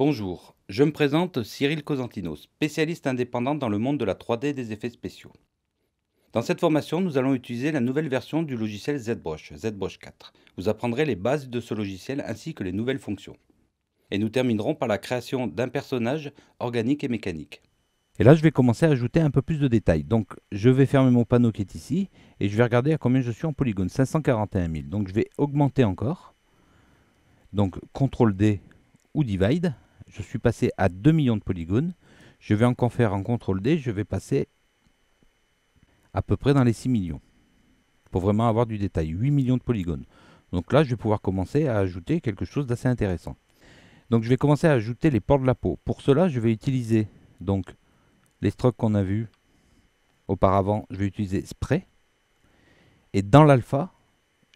Bonjour, je me présente Cyril Cosentino, spécialiste indépendant dans le monde de la 3D et des effets spéciaux. Dans cette formation, nous allons utiliser la nouvelle version du logiciel ZBrush, ZBrush 4. Vous apprendrez les bases de ce logiciel ainsi que les nouvelles fonctions. Et nous terminerons par la création d'un personnage organique et mécanique. Et là, je vais commencer à ajouter un peu plus de détails. Donc, je vais fermer mon panneau qui est ici et je vais regarder à combien je suis en polygone. 541 000. Donc, je vais augmenter encore. Donc, CTRL D ou Divide. Je suis passé à 2 millions de polygones. Je vais encore faire un CTRL D. Je vais passer à peu près dans les 6 millions. Pour vraiment avoir du détail. 8 millions de polygones. Donc là, je vais pouvoir commencer à ajouter quelque chose d'assez intéressant. Donc, je vais commencer à ajouter les pores de la peau. Pour cela, je vais utiliser donc les strokes qu'on a vus auparavant. Je vais utiliser Spray. Et dans l'alpha,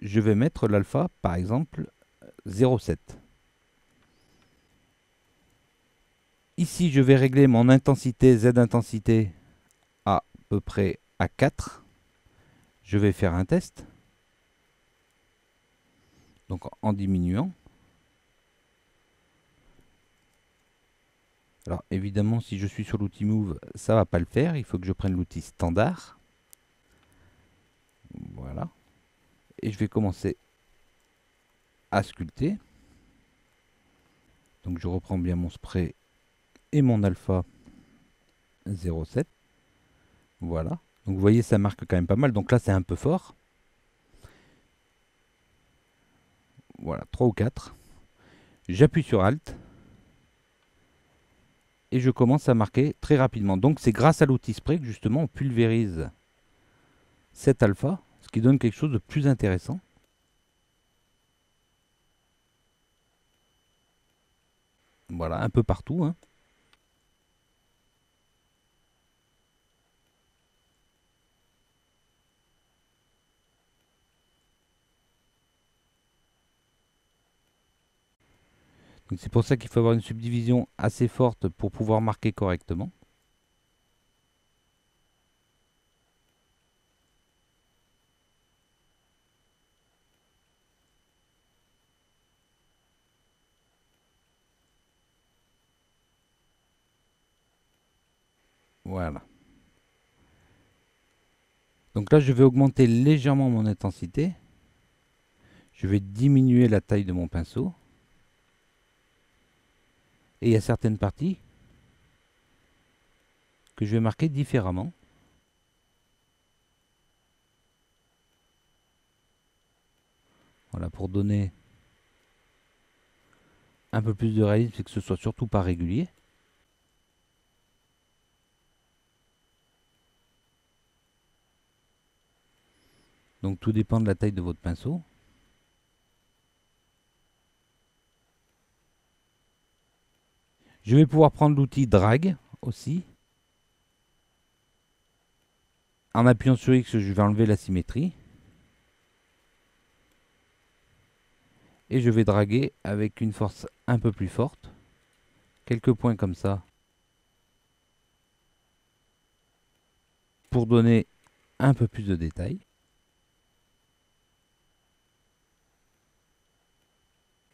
je vais mettre l'alpha, par exemple, 0,7. Ici, je vais régler mon intensité, Z intensité, à peu près à 4. Je vais faire un test. Donc en diminuant. Alors évidemment, si je suis sur l'outil Move, ça ne va pas le faire. Il faut que je prenne l'outil standard. Voilà. Et je vais commencer à sculpter. Donc je reprends bien mon spray et mon alpha 0,7. Voilà. Donc vous voyez, ça marque quand même pas mal. Donc là, c'est un peu fort. Voilà, 3 ou 4. J'appuie sur Alt. Et je commence à marquer très rapidement. Donc c'est grâce à l'outil spray que justement on pulvérise cet alpha, ce qui donne quelque chose de plus intéressant. Voilà, un peu partout, hein. Donc c'est pour ça qu'il faut avoir une subdivision assez forte pour pouvoir marquer correctement. Voilà. Donc là, je vais augmenter légèrement mon intensité. Je vais diminuer la taille de mon pinceau. Et il y a certaines parties que je vais marquer différemment. Voilà, pour donner un peu plus de réalisme et que ce soit surtout pas régulier. Donc tout dépend de la taille de votre pinceau. Je vais pouvoir prendre l'outil Drag aussi. En appuyant sur X, je vais enlever la symétrie. Et je vais draguer avec une force un peu plus forte. Quelques points comme ça. Pour donner un peu plus de détails.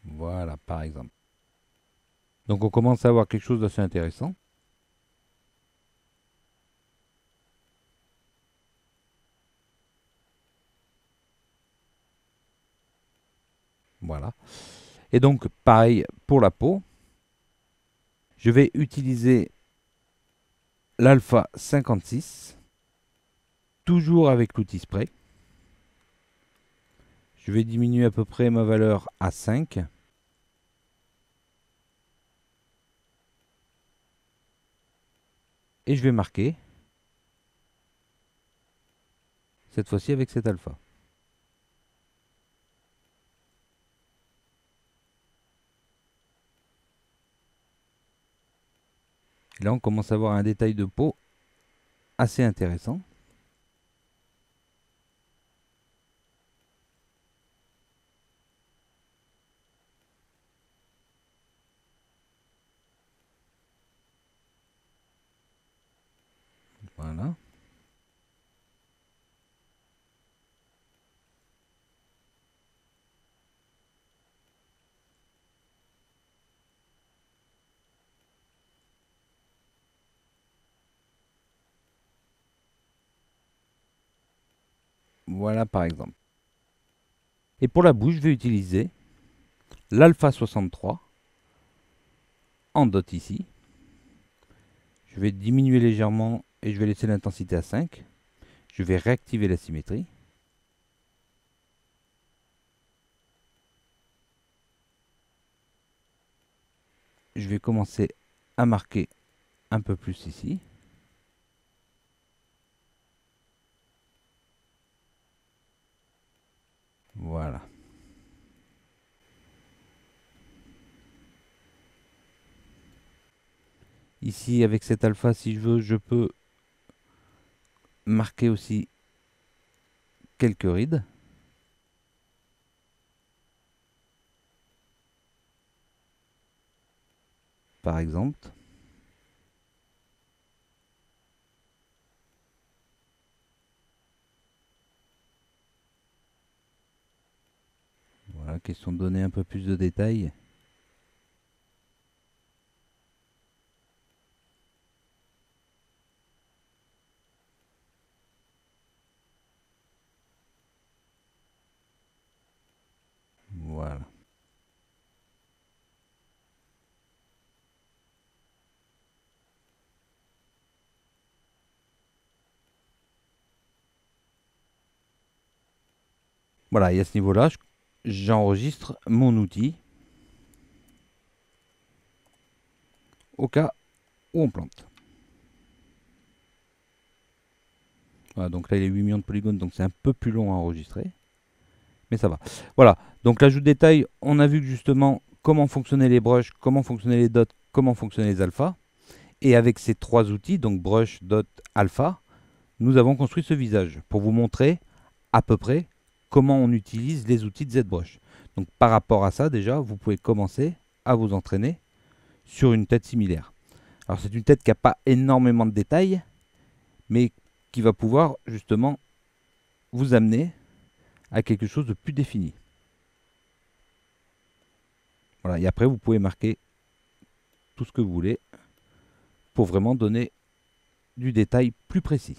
Voilà, par exemple. Donc on commence à avoir quelque chose d'assez intéressant. Voilà. Et donc, pareil pour la peau. Je vais utiliser l'alpha 56. Toujours avec l'outil spray. Je vais diminuer à peu près ma valeur à 5. Et je vais marquer. Cette fois-ci avec cet alpha. Et là, on commence à avoir un détail de peau assez intéressant. Voilà. Voilà par exemple. Et pour la bouche, je vais utiliser l'alpha 63 en dot ici. Je vais diminuer légèrement et je vais laisser l'intensité à 5. Je vais réactiver la symétrie. Je vais commencer à marquer un peu plus ici. Voilà. Ici, avec cet alpha, si je veux, je peux marquer aussi quelques rides. Par exemple. Voilà, question de donner un peu plus de détails. Voilà. Voilà, et à ce niveau-là, j'enregistre mon outil au cas où on plante. Voilà, donc là il y a 8 millions de polygones, donc c'est un peu plus long à enregistrer. Mais ça va. Voilà, donc l'ajout de détail, on a vu que justement comment fonctionnaient les brushes, comment fonctionnaient les dots, comment fonctionnaient les alphas. Et avec ces trois outils, donc brush, dot, alpha, nous avons construit ce visage pour vous montrer à peu près comment on utilise les outils de ZBrush. Donc par rapport à ça, déjà, vous pouvez commencer à vous entraîner sur une tête similaire. Alors c'est une tête qui n'a pas énormément de détails, mais qui va pouvoir justement vous amener à quelque chose de plus défini. Voilà, et après vous pouvez marquer tout ce que vous voulez pour vraiment donner du détail plus précis.